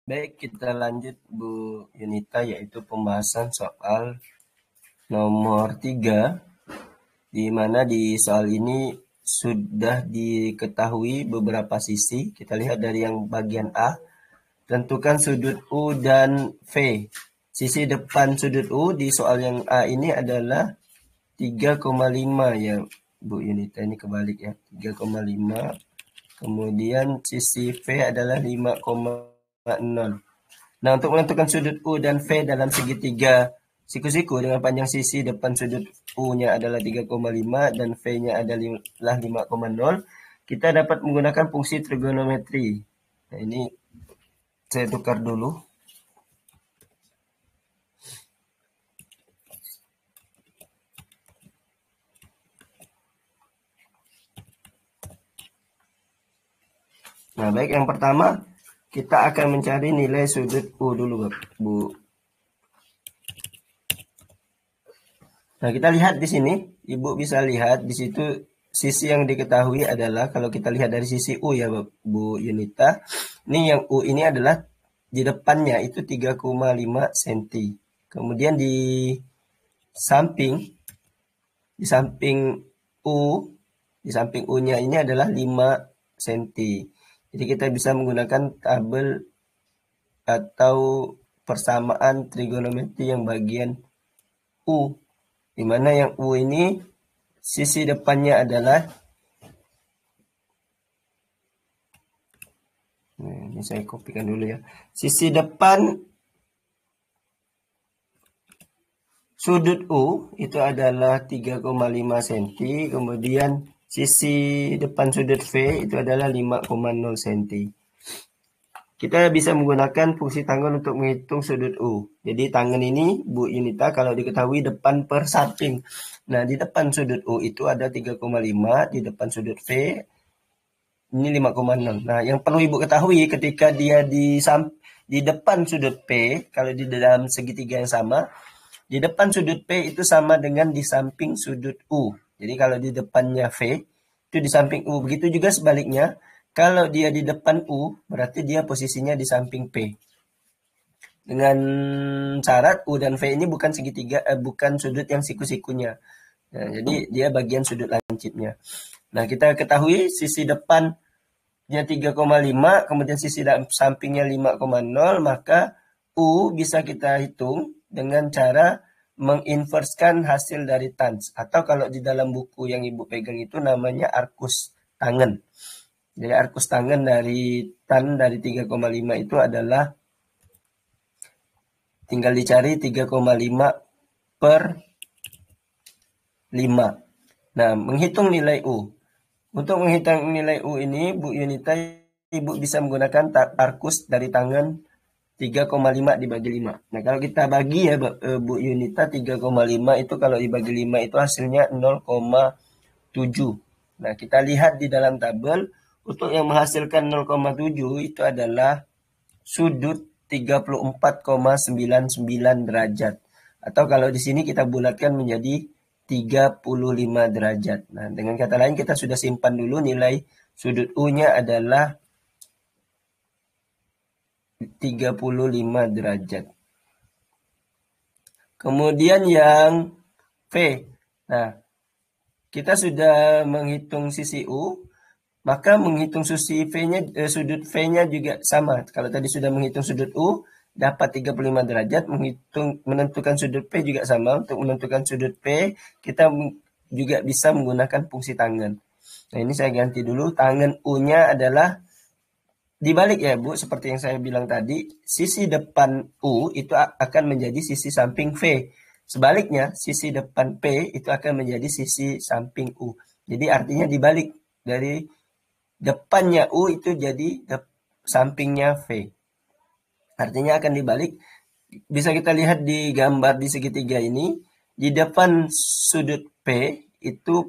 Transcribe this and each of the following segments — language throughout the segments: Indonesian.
Baik, kita lanjut Bu Yunita, yaitu pembahasan soal nomor 3, di mana di soal ini sudah diketahui beberapa sisi. Kita lihat dari yang bagian A, tentukan sudut U dan V. Sisi depan sudut U di soal yang A ini adalah 3,5 ya Bu Yunita, ini kebalik ya, 3,5. Kemudian sisi V adalah 5,0. Nah, untuk menentukan sudut U dan V dalam segitiga siku-siku dengan panjang sisi depan sudut U-nya adalah 3,5 dan V-nya adalah 5,0, kita dapat menggunakan fungsi trigonometri. Nah, ini saya tukar dulu. Nah, baik, yang pertama kita akan mencari nilai sudut U dulu, Bu. Nah, kita lihat di sini, Ibu bisa lihat di situ sisi yang diketahui adalah, kalau kita lihat dari sisi U ya Bu Yunita, ini yang U ini adalah di depannya itu 3,5 cm. Kemudian samping di samping U, di samping U-nya ini adalah 5 cm. Jadi kita bisa menggunakan tabel atau persamaan trigonometri yang bagian U, di mana yang U ini sisi depannya adalah, ini saya kopikan dulu ya, sisi depan sudut U itu adalah 3,5 cm, kemudian sisi depan sudut V itu adalah 5,0 cm. Kita bisa menggunakan fungsi tangen untuk menghitung sudut U. Jadi tangen ini Bu Yunita kalau diketahui depan per samping. Nah, di depan sudut U itu ada 3,5, di depan sudut V ini 5,0. Nah, yang perlu Ibu ketahui ketika dia di depan sudut P, kalau di dalam segitiga yang sama, di depan sudut P itu sama dengan di samping sudut U. Jadi kalau di depannya V, itu di samping U. Begitu juga sebaliknya, kalau dia di depan U, berarti dia posisinya di samping P. Dengan syarat U dan V ini bukan segitiga, bukan sudut yang siku-sikunya. Nah, jadi dia bagian sudut lancipnya. Nah, kita ketahui sisi depannya 3,5, kemudian sisi sampingnya 5,0, maka U bisa kita hitung dengan cara menginverskan hasil dari tans. Atau kalau di dalam buku yang Ibu pegang itu namanya arcus tangen. Jadi arcus tangen dari tan dari 3,5 itu adalah, tinggal dicari 3,5 per 5. Nah, menghitung nilai U. Untuk menghitung nilai U ini, Bu Yunita, Ibu bisa menggunakan arcus dari tangan 3,5 dibagi 5. Nah, kalau kita bagi ya Bu Yunita, 3,5 itu kalau dibagi 5 itu hasilnya 0,7. Nah, kita lihat di dalam tabel, untuk yang menghasilkan 0,7 itu adalah sudut 34,99 derajat. Atau kalau di sini kita bulatkan menjadi 35 derajat. Nah, dengan kata lain kita sudah simpan dulu nilai sudut U-nya adalah 35 derajat. Kemudian yang V. Nah, kita sudah menghitung sisi U, maka menghitung sisi V-nya, sudut V-nya juga sama. Kalau tadi sudah menghitung sudut U, dapat 35 derajat, menentukan sudut P juga sama. Untuk menentukan sudut P, kita juga bisa menggunakan fungsi tangen. Nah, ini saya ganti dulu. Tangen U-nya adalah dibalik ya Bu, seperti yang saya bilang tadi, sisi depan U itu akan menjadi sisi samping V. Sebaliknya, sisi depan P itu akan menjadi sisi samping U. Jadi artinya dibalik, dari depannya U itu jadi sampingnya V. Artinya akan dibalik. Bisa kita lihat di gambar di segitiga ini, di depan sudut P itu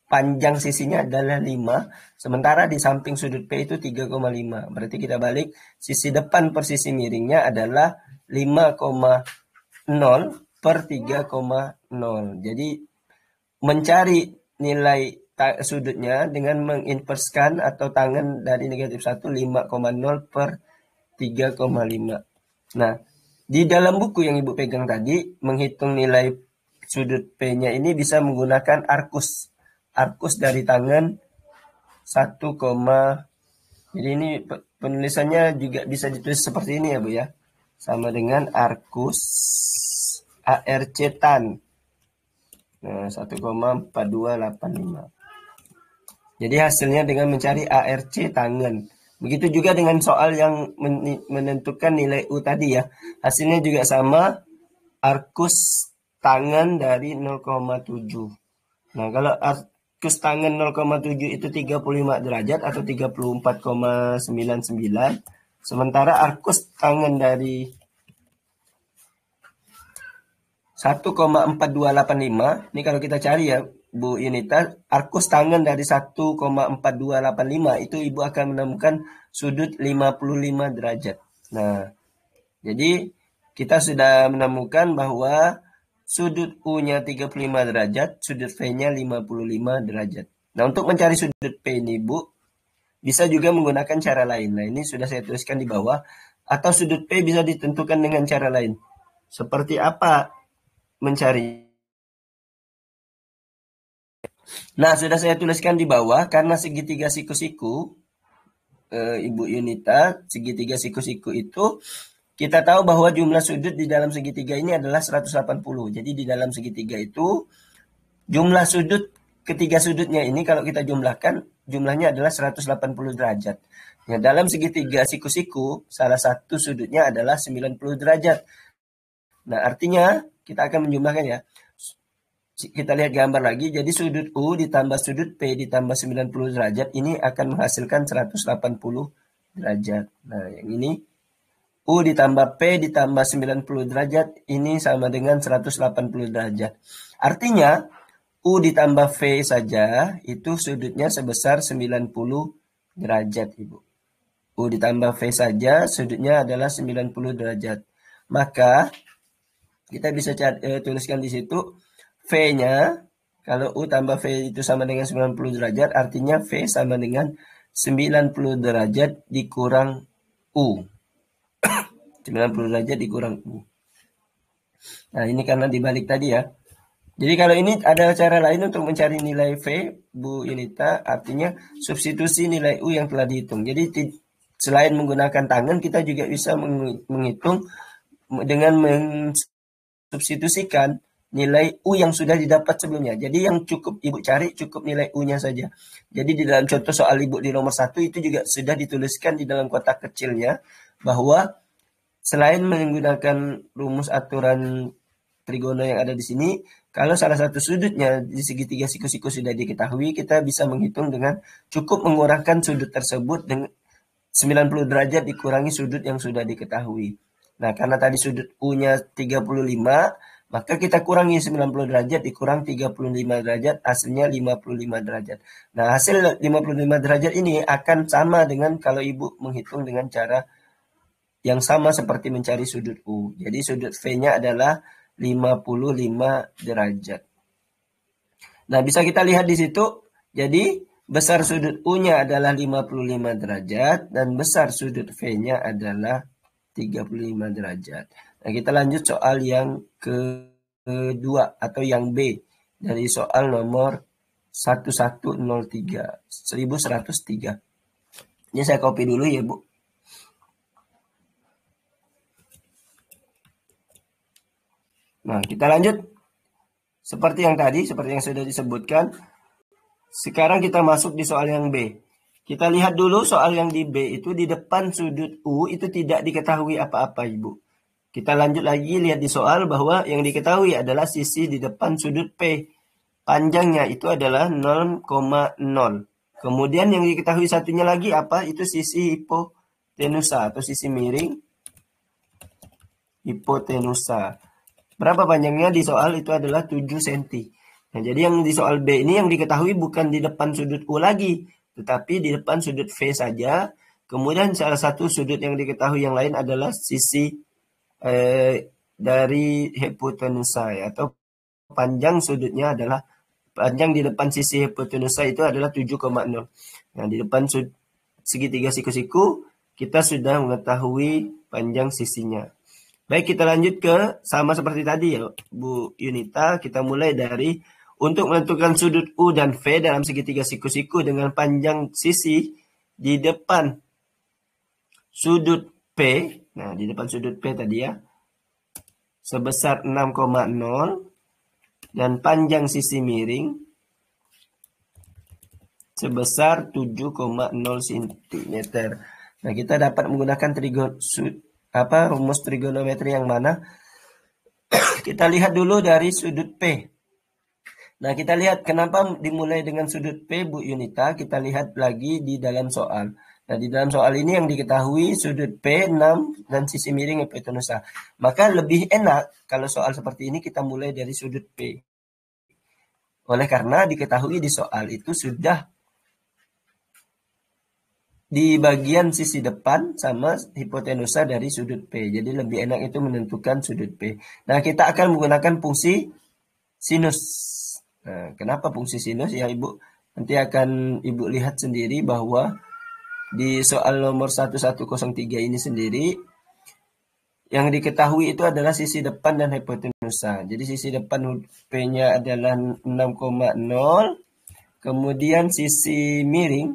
panjang sisinya adalah 5, sementara di samping sudut P itu 3,5. Berarti kita balik, sisi depan per sisi miringnya adalah 5,0 per 3,0. Jadi mencari nilai sudutnya dengan menginverskan atau tangen dari negatif 1, 5,0 per 3,5. Nah, di dalam buku yang Ibu pegang tadi, menghitung nilai sudut P-nya ini bisa menggunakan arkus. Arkus dari tangan 1, jadi ini penulisannya juga bisa ditulis seperti ini ya Bu ya. Sama dengan arkus ARC tan. Nah, 1,4285. Jadi hasilnya dengan mencari ARC tangan. Begitu juga dengan soal yang menentukan nilai U tadi ya. Hasilnya juga sama, arkus tangan dari 0,7. Nah, kalau arkus tangan 0,7 itu 35 derajat atau 34,99. Sementara arkus tangan dari 1,4285, ini kalau kita cari ya Bu Yunita, arkus tangan dari 1,4285 itu Ibu akan menemukan sudut 55 derajat. Nah, jadi kita sudah menemukan bahwa sudut U-nya 35 derajat, sudut V-nya 55 derajat. Nah, untuk mencari sudut P ini, Bu, bisa juga menggunakan cara lain. Nah, ini sudah saya tuliskan di bawah. Atau sudut P bisa ditentukan dengan cara lain. Seperti apa mencari? Nah, sudah saya tuliskan di bawah, karena segitiga siku-siku, Ibu Yunita, segitiga siku-siku itu, kita tahu bahwa jumlah sudut di dalam segitiga ini adalah 180. Jadi di dalam segitiga itu, jumlah sudut ketiga sudutnya ini kalau kita jumlahkan, jumlahnya adalah 180 derajat. Nah, dalam segitiga siku-siku, salah satu sudutnya adalah 90 derajat. Nah, artinya kita akan menjumlahkan ya. Kita lihat gambar lagi, jadi sudut U ditambah sudut P ditambah 90 derajat, ini akan menghasilkan 180 derajat. Nah, yang ini U ditambah P ditambah 90 derajat, ini sama dengan 180 derajat. Artinya, U ditambah V saja, itu sudutnya sebesar 90 derajat, Ibu. U ditambah V saja, sudutnya adalah 90 derajat. Maka, kita bisa tuliskan di situ, V-nya, kalau U tambah V itu sama dengan 90 derajat, artinya V sama dengan 90 derajat dikurang U. 90 derajat dikurang U. Nah, ini karena dibalik tadi ya. Jadi kalau ini ada cara lain untuk mencari nilai V, Bu Yunita, artinya substitusi nilai U yang telah dihitung. Jadi selain menggunakan tangan, kita juga bisa menghitung dengan mensubstitusikan nilai U yang sudah didapat sebelumnya. Jadi yang cukup Ibu cari cukup nilai U-nya saja. Jadi di dalam contoh soal Ibu di nomor 1 itu juga sudah dituliskan di dalam kotak kecilnya bahwa selain menggunakan rumus aturan trigono yang ada di sini, kalau salah satu sudutnya di segitiga siku-siku sudah diketahui, kita bisa menghitung dengan cukup mengurangkan sudut tersebut dengan 90 derajat dikurangi sudut yang sudah diketahui. Nah, karena tadi sudut U-nya 35, maka kita kurangi 90 derajat dikurang 35 derajat, hasilnya 55 derajat. Nah, hasil 55 derajat ini akan sama dengan kalau Ibu menghitung dengan cara yang sama seperti mencari sudut U. Jadi sudut V-nya adalah 55 derajat. Nah, bisa kita lihat di situ. Jadi, besar sudut U-nya adalah 55 derajat dan besar sudut V-nya adalah 35 derajat. Nah, kita lanjut soal yang kedua atau yang B dari soal nomor 1103. Ini saya copy dulu ya, Bu. Nah, kita lanjut. Seperti yang tadi, seperti yang sudah disebutkan. Sekarang kita masuk di soal yang B. Kita lihat dulu soal yang di B itu di depan sudut U itu tidak diketahui apa-apa, Ibu. Kita lanjut lagi lihat di soal bahwa yang diketahui adalah sisi di depan sudut P. Panjangnya itu adalah 0,0. Kemudian yang diketahui satunya lagi apa? Itu sisi hipotenusa atau sisi miring hipotenusa. Berapa panjangnya di soal itu adalah 7 cm. Nah, jadi yang di soal B ini yang diketahui bukan di depan sudut U lagi, tetapi di depan sudut V saja. Kemudian salah satu sudut yang diketahui yang lain adalah sisi dari hipotenusa ya, atau panjang sudutnya adalah panjang di depan sisi hipotenusa itu adalah 7,0. Nah, di depan segitiga siku-siku kita sudah mengetahui panjang sisinya. Baik, kita lanjut ke sama seperti tadi ya Bu Yunita. Kita mulai dari untuk menentukan sudut U dan V dalam segitiga siku-siku dengan panjang sisi di depan sudut P. Nah, di depan sudut P tadi ya. Sebesar 6,0 dan panjang sisi miring sebesar 7,0 cm. Nah, kita dapat menggunakan rumus trigonometri yang mana? Kita lihat dulu dari sudut P. Nah, kita lihat kenapa dimulai dengan sudut P, Bu Yunita. Kita lihat lagi di dalam soal. Nah, di dalam soal ini yang diketahui sudut P 6 dan sisi miring hipotenusa. Maka lebih enak kalau soal seperti ini kita mulai dari sudut P. Oleh karena diketahui di soal itu sudah di bagian sisi depan sama hipotenusa dari sudut P. Jadi lebih enak itu menentukan sudut P. Nah, kita akan menggunakan fungsi sinus. Nah, kenapa fungsi sinus? Ya, Ibu nanti akan Ibu lihat sendiri bahwa di soal nomor 1103 ini sendiri yang diketahui itu adalah sisi depan dan hipotenusa. Jadi sisi depan P-nya adalah 6,0. Kemudian sisi miring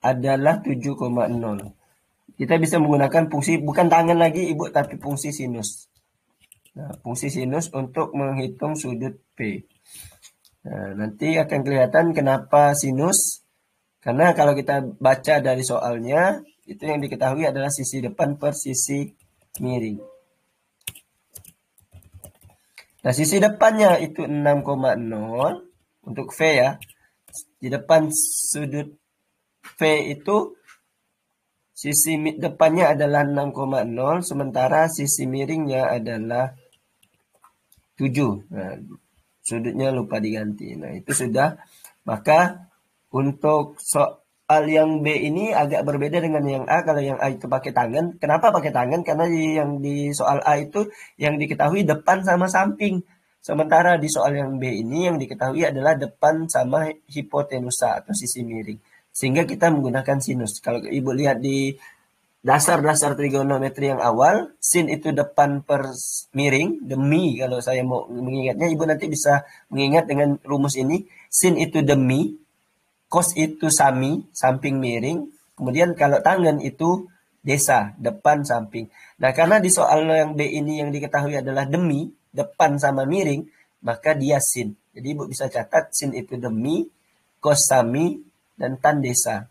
adalah 7,0. Kita bisa menggunakan fungsi, bukan tangan lagi Ibu, tapi fungsi sinus. Nah, fungsi sinus untuk menghitung sudut P. Nah, nanti akan kelihatan kenapa sinus. Karena kalau kita baca dari soalnya, itu yang diketahui adalah sisi depan per sisi miring. Nah, sisi depannya itu 6,0 untuk V ya. Di depan sudut V itu sisi depannya adalah 6,0, sementara sisi miringnya adalah 7. Nah, sudutnya lupa diganti. Nah, itu sudah. Maka untuk soal yang B ini agak berbeda dengan yang A. Kalau yang A itu pakai tangan. Kenapa pakai tangan? Karena yang di soal A itu yang diketahui depan sama samping. Sementara di soal yang B ini yang diketahui adalah depan sama hipotenusa atau sisi miring. Sehingga kita menggunakan sinus. Kalau Ibu lihat di dasar-dasar trigonometri yang awal, sin itu depan per miring, demi kalau saya mau mengingatnya, Ibu nanti bisa mengingat dengan rumus ini. Sin itu demi, cos itu sami, samping miring, kemudian kalau tangen itu desa, depan samping. Nah, karena di soal yang B ini yang diketahui adalah demi, depan sama miring, maka dia sin. Jadi Ibu bisa catat sin itu demi, cos sami, dan tan desa.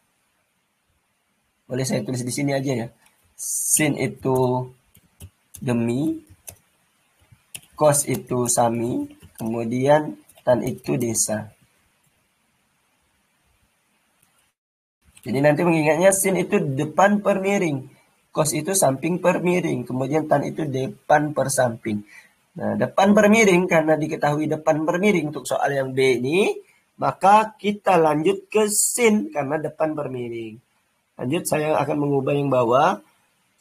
Boleh saya tulis di sini aja ya. Sin itu demi, cos itu sami, kemudian tan itu desa. Jadi nanti mengingatnya sin itu depan per miring, cos itu samping per miring, kemudian tan itu depan per samping. Nah, depan per miring karena diketahui depan per miring untuk soal yang B ini, maka kita lanjut ke sin karena depan per miring. Lanjut, saya akan mengubah yang bawah.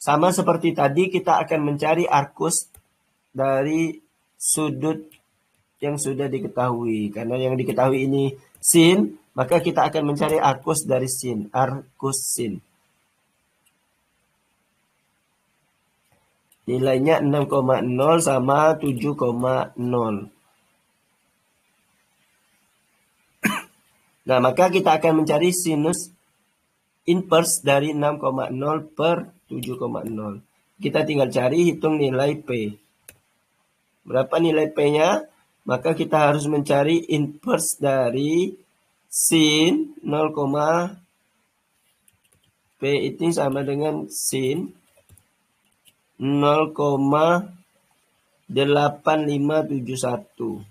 Sama seperti tadi, kita akan mencari arcus dari sudut yang sudah diketahui. Karena yang diketahui ini sin, maka kita akan mencari arcus dari sin. Arcus sin. Nilainya 6,0 sama 7,0. Nah, maka kita akan mencari sinus inverse dari 6,0 per 7,0. Kita tinggal cari, hitung nilai P. Berapa nilai P-nya? Maka kita harus mencari inverse dari sin 0, P itu sama dengan sin 0,8571.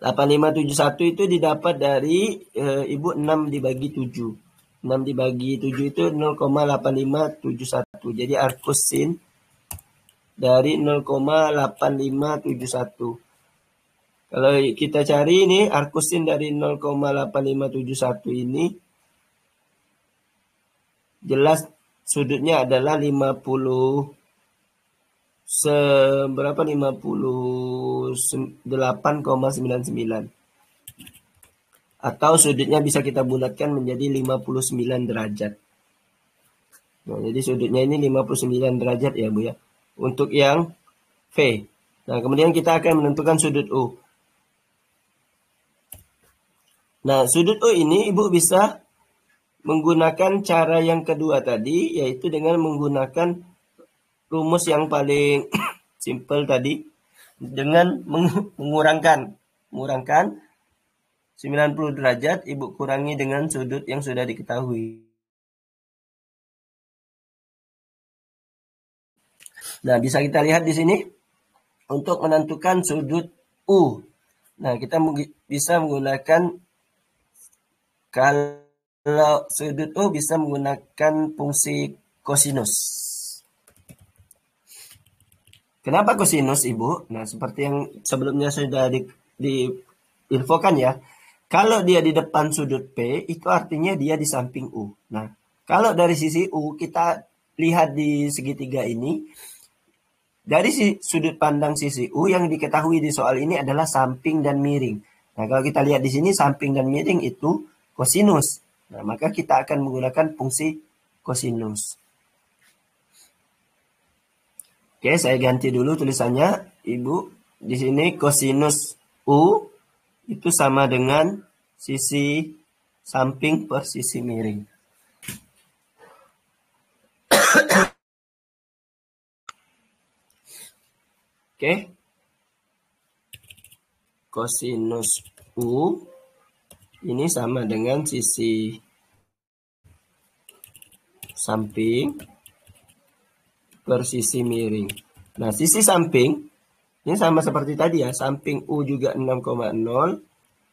8571 itu didapat dari Ibu 6 dibagi 7. 6 dibagi 7 itu 0,8571. Jadi arcus sin dari 0,8571. Kalau kita cari ini arcus sin dari 0,8571 ini jelas sudutnya adalah 58,99. Atau sudutnya bisa kita bulatkan menjadi 59 derajat. Nah, jadi sudutnya ini 59 derajat ya Bu ya. Untuk yang V. Nah, kemudian kita akan menentukan sudut U. Nah, sudut U ini Ibu bisa menggunakan cara yang kedua tadi, yaitu dengan menggunakan rumus yang paling simple tadi, dengan mengurangkan 90 derajat, Ibu kurangi dengan sudut yang sudah diketahui. Nah, bisa kita lihat di sini untuk menentukan sudut U. Nah, kita bisa menggunakan, kalau sudut U bisa menggunakan fungsi kosinus. Kenapa kosinus, Ibu? Nah, seperti yang sebelumnya sudah diinfokan ya. Kalau dia di depan sudut P, itu artinya dia di samping U. Nah, kalau dari sisi U, kita lihat di segitiga ini, dari sudut pandang sisi U yang diketahui di soal ini adalah samping dan miring. Nah, kalau kita lihat di sini samping dan miring itu kosinus. Nah, maka kita akan menggunakan fungsi kosinus. Oke, saya ganti dulu tulisannya, Ibu. Di sini kosinus U itu sama dengan sisi samping per sisi miring. Oke. Kosinus U ini sama dengan sisi samping per sisi miring. Nah, sisi samping ini sama seperti tadi ya, samping U juga 6,0.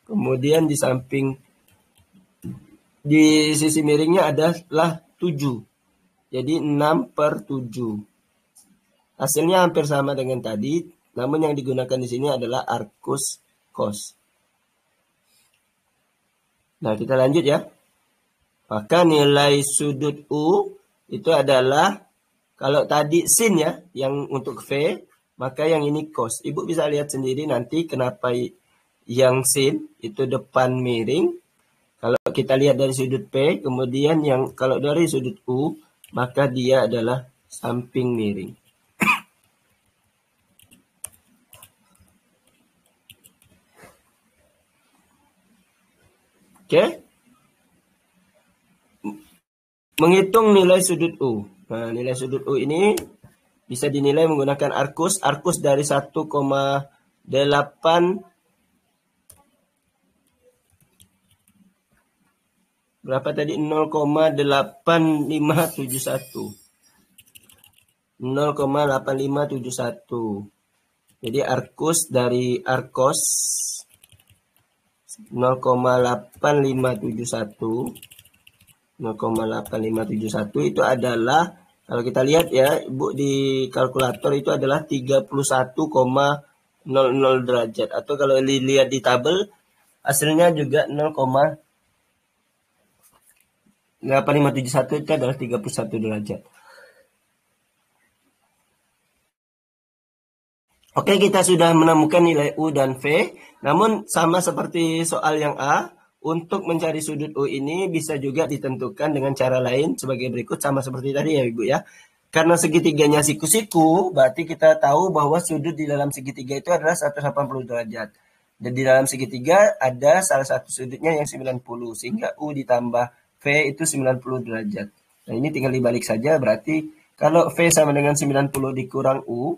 Kemudian di samping, di sisi miringnya adalah 7. Jadi 6/7. Hasilnya hampir sama dengan tadi, namun yang digunakan di sini adalah arcus cos. Nah, kita lanjut ya. Maka nilai sudut U itu adalah, kalau tadi sin ya, yang untuk V, maka yang ini cos. Ibu bisa lihat sendiri nanti kenapa yang sin itu depan miring. Kalau kita lihat dari sudut P, kemudian yang kalau dari sudut U, maka dia adalah samping miring. Oke. Menghitung nilai sudut U. Nah, nilai sudut U ini bisa dinilai menggunakan arcus. Arcus dari 1,8, berapa tadi? 0,8571. 0,8571. Jadi arcus dari arcos 0,8571. 0,8571 itu adalah, kalau kita lihat ya, Ibu di kalkulator itu adalah 31,00 derajat. Atau kalau dilihat di tabel, hasilnya juga 0,8571 itu adalah 31 derajat. Oke, kita sudah menemukan nilai U dan V. Namun sama seperti soal yang A, untuk mencari sudut U ini bisa juga ditentukan dengan cara lain sebagai berikut, sama seperti tadi ya Ibu ya. Karena segitiganya siku-siku, berarti kita tahu bahwa sudut di dalam segitiga itu adalah 180 derajat. Dan di dalam segitiga ada salah satu sudutnya yang 90, sehingga U ditambah V itu 90 derajat. Nah, ini tinggal dibalik saja, berarti kalau V sama dengan 90 dikurang U,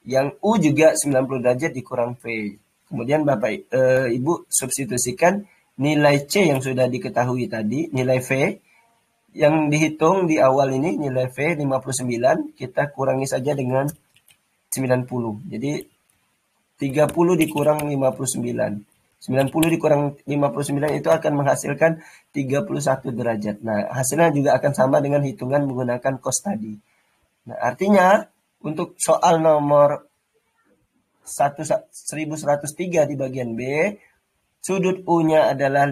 yang U juga 90 derajat dikurang V. Kemudian Bapak Ibu substitusikan nilai C yang sudah diketahui tadi, nilai V yang dihitung di awal ini, nilai V 59, kita kurangi saja dengan 90. Jadi 30 dikurang 59. 90 dikurang 59 itu akan menghasilkan 31 derajat. Nah, hasilnya juga akan sama dengan hitungan menggunakan cos tadi. Nah, artinya untuk soal nomor 1103 di bagian B, sudut U-nya adalah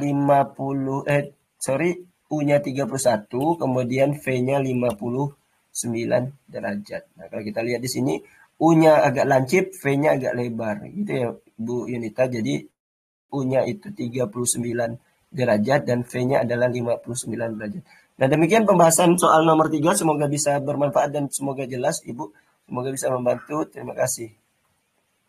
U-nya 31, kemudian V-nya 59 derajat. Nah, kalau kita lihat di sini, U-nya agak lancip, V-nya agak lebar. Gitu ya, Bu Yunita. Jadi, U-nya itu 39 derajat dan V-nya adalah 59 derajat. Nah, demikian pembahasan soal nomor 3. Semoga bisa bermanfaat dan semoga jelas, Ibu. Semoga bisa membantu. Terima kasih.